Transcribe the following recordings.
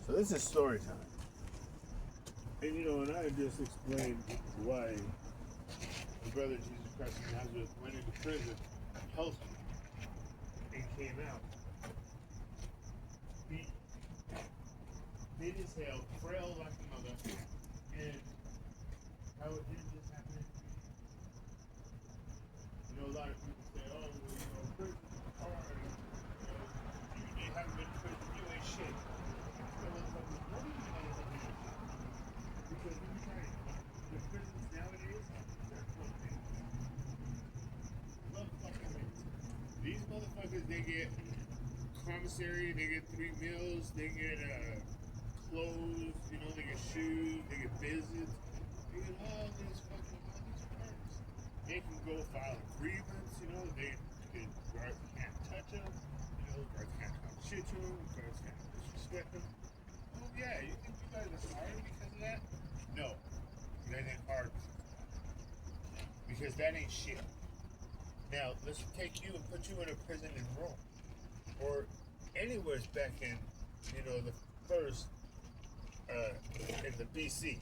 So this is story time. And and I just explained why my brother Jesus Christ of Nazareth went into prison healthy and came out beat, thin as hell, frail like a mother, and how it didn't just happen in a lot of people say, oh, well, prison's hard, you haven't been to prison, you ain't shit. So motherfuckers, what do you motherfuckers ain't shit? Because let me tell you, the prisons nowadays, they're fucking motherfucking rich. These motherfuckers, they get commissary, they get 3 meals, they get clothes, they get shoes, they get visits, they get all these perks. They can go file a grievance, guards can't touch them, guards can't talk shit to them, guards can't disrespect them. Oh yeah, you think you guys are sorry because of that? No, you guys ain't hard because that ain't shit. Now let's take you and put you in a prison in Rome or anywhere back in, the first in the BC.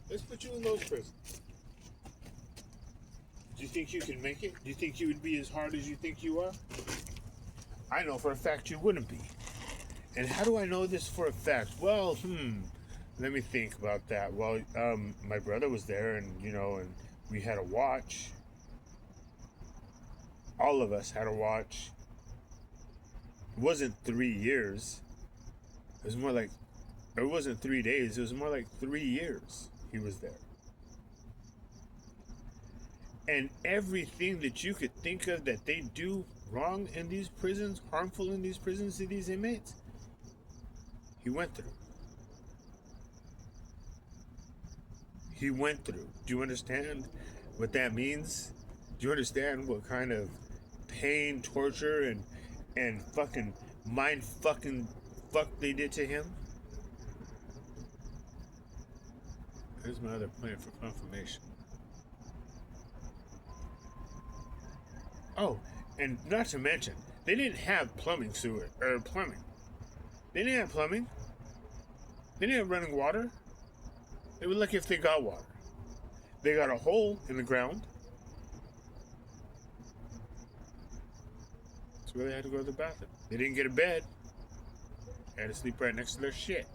Let's put you in those prisons. Do you think you can make it? Do you think you would be as hard as you think you are? I know for a fact you wouldn't be. And how do I know this for a fact? Well, let me think about that. Well, my brother was there, and and we had a watch. All of us had a watch. It wasn't 3 years. It was more like, it wasn't 3 days. It was more like 3 years he was there. And everything that you could think of that they do wrong in these prisons, harmful in these prisons to these inmates, he went through. He went through. Do you understand what that means? Do you understand what kind of pain, torture, and fucking mind fucking fuck they did to him? Here's my other plan for confirmation. Oh, and not to mention, they didn't have plumbing. They didn't have plumbing. They didn't have running water. They were lucky if they got water. They got a hole in the ground. That's where they had to go to the bathroom. They didn't get a bed. They had to sleep right next to their shit.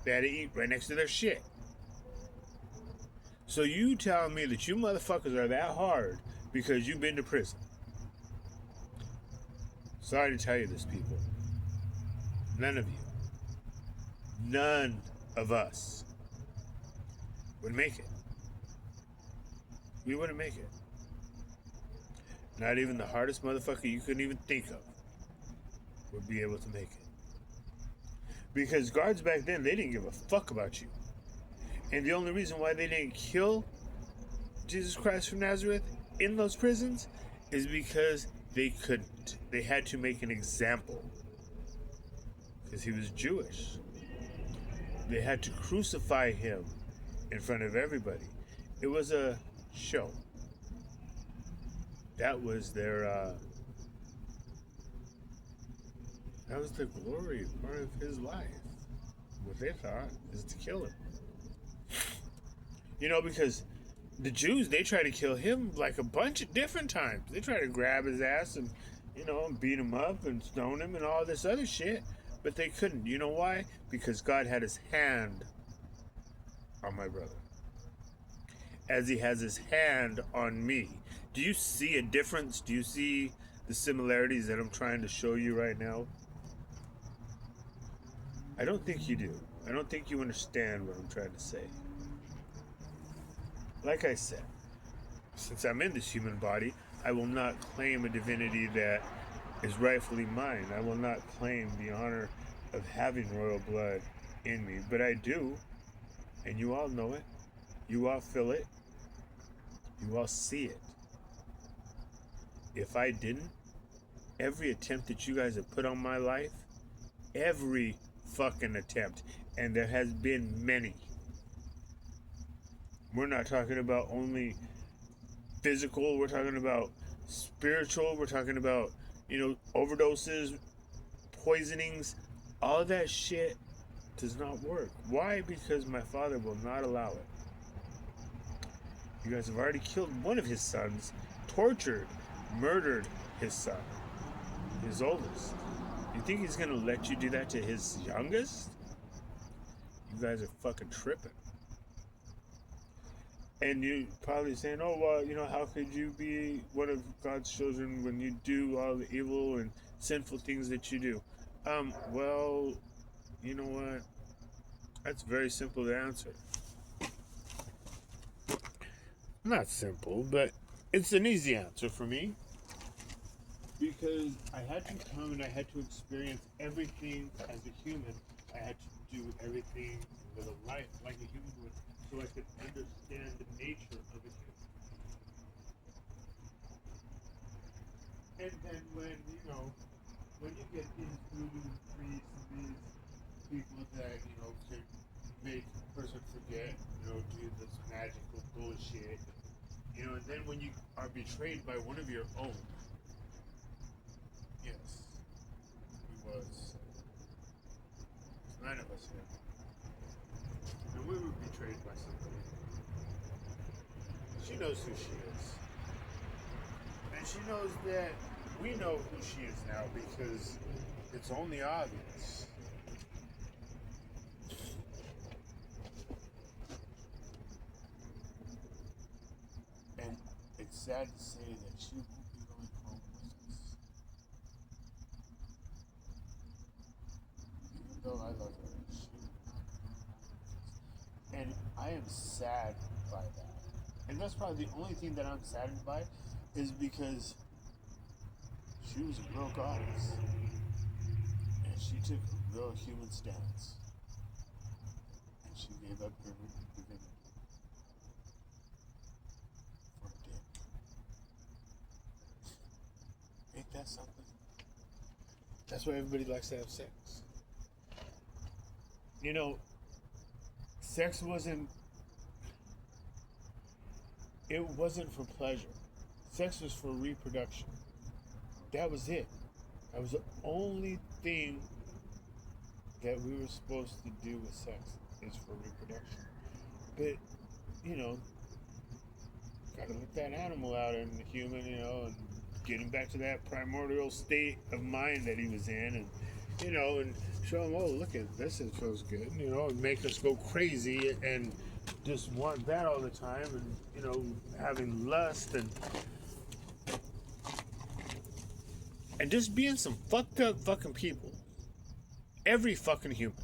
They had to eat right next to their shit. So you tell me that you motherfuckers are that hard because you've been to prison. Sorry to tell you this, people. None of you, none of us would make it. We wouldn't make it. Not even the hardest motherfucker you couldn't even think of would be able to make it. Because guards back then, they didn't give a fuck about you. And the only reason why they didn't kill Jesus Christ from Nazareth in those prisons is because they couldn't. They had to make an example. Because he was Jewish. They had to crucify him in front of everybody. It was a show. That was their that was the glory part of his life. What they thought is to kill him. Because the Jews, they try to kill him like a bunch of different times. They try to grab his ass and, beat him up and stone him and all this other shit. But they couldn't. You know why? Because God had his hand on my brother. As he has his hand on me. Do you see a difference? Do you see the similarities that I'm trying to show you right now? I don't think you do. I don't think you understand what I'm trying to say. Like I said, since I'm in this human body, I will not claim a divinity that is rightfully mine. I will not claim the honor of having royal blood in me, but I do, and you all know it. You all feel it. You all see it. If I didn't, every attempt that you guys have put on my life, every fucking attempt, and there has been many. We're not talking about only physical, we're talking about spiritual, we're talking about, overdoses, poisonings, All that shit does not work. Why? Because my father will not allow it. You guys have already killed one of his sons, tortured, murdered his son, his oldest. You think he's gonna let you do that to his youngest? You guys are fucking tripping. And you probably saying, oh, well, how could you be one of God's children when you do all the evil and sinful things that you do? Well, you know what? That's very simple to answer. Not simple, but it's an easy answer for me. Because I had to come and I had to experience everything as a human. I had to do everything with a life like a human would, so I could understand the nature of a human. And then when you get these voodoo priests and these people that, can make a person forget, do this magical bullshit, and then when you are betrayed by one of your own, yes, he was. There's 9 of us here. And we were betrayed by somebody. She knows who she is. And she knows that we know who she is now because it's only obvious. And it's sad to say that she won't be going home with us. Even though I love her, she will not be going home with us. And I am sad by that. And that's probably the only thing that I'm saddened by is because she was a real goddess. And she took a real human stance. And she gave up her divinity for a dick. Ain't that something? That's why everybody likes to have sex. Sex wasn't for pleasure. Sex was for reproduction. That was it. That was the only thing that we were supposed to do with sex, is for reproduction. But, gotta let that animal out in the human, and get him back to that primordial state of mind that he was in, and show him, oh, look at this, it feels good, and make us go crazy and just want that all the time, and, having lust and just being some fucked up fucking people. Every fucking human.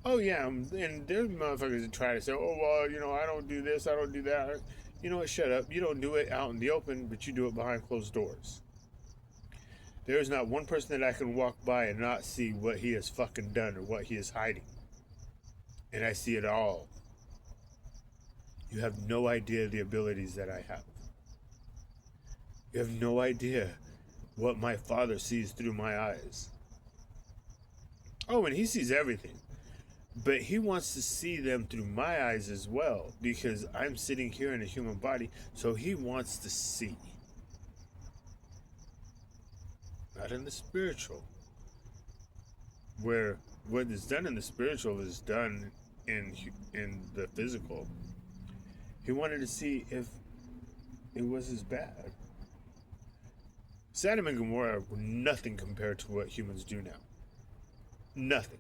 Oh yeah, and there's motherfuckers that try to say, oh well, I don't do this, I don't do that. You know what, shut up. You don't do it out in the open, but you do it behind closed doors. There is not one person that I can walk by and not see what he has fucking done or what he is hiding. And I see it all. You have no idea the abilities that I have. You have no idea what my father sees through my eyes. Oh, and he sees everything. But he wants to see them through my eyes as well, because I'm sitting here in a human body, so he wants to see. Not in the spiritual. Where what is done in the spiritual is done in the physical. He wanted to see if it was as bad. Sodom and Gomorrah were nothing compared to what humans do now. Nothing.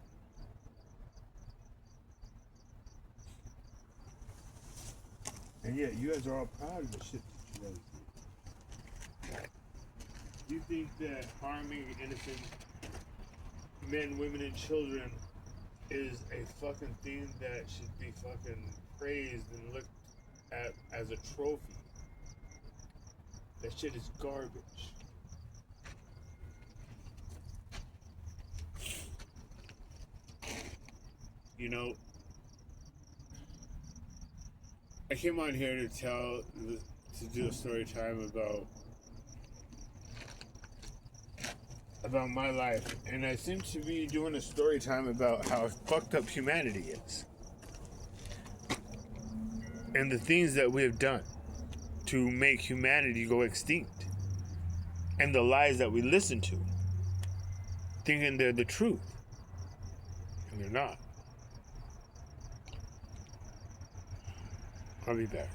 And yet, you guys are all proud of the shit that you guys do. You think that harming innocent men, women, and children is a fucking thing that should be fucking praised and looked at as a trophy? That shit is garbage. I came on here to do a story time about my life, and I seem to be doing a story time about how fucked up humanity is, and the things that we have done to make humanity go extinct, and the lies that we listen to. thinking they're the truth, and they're not. I'll be back.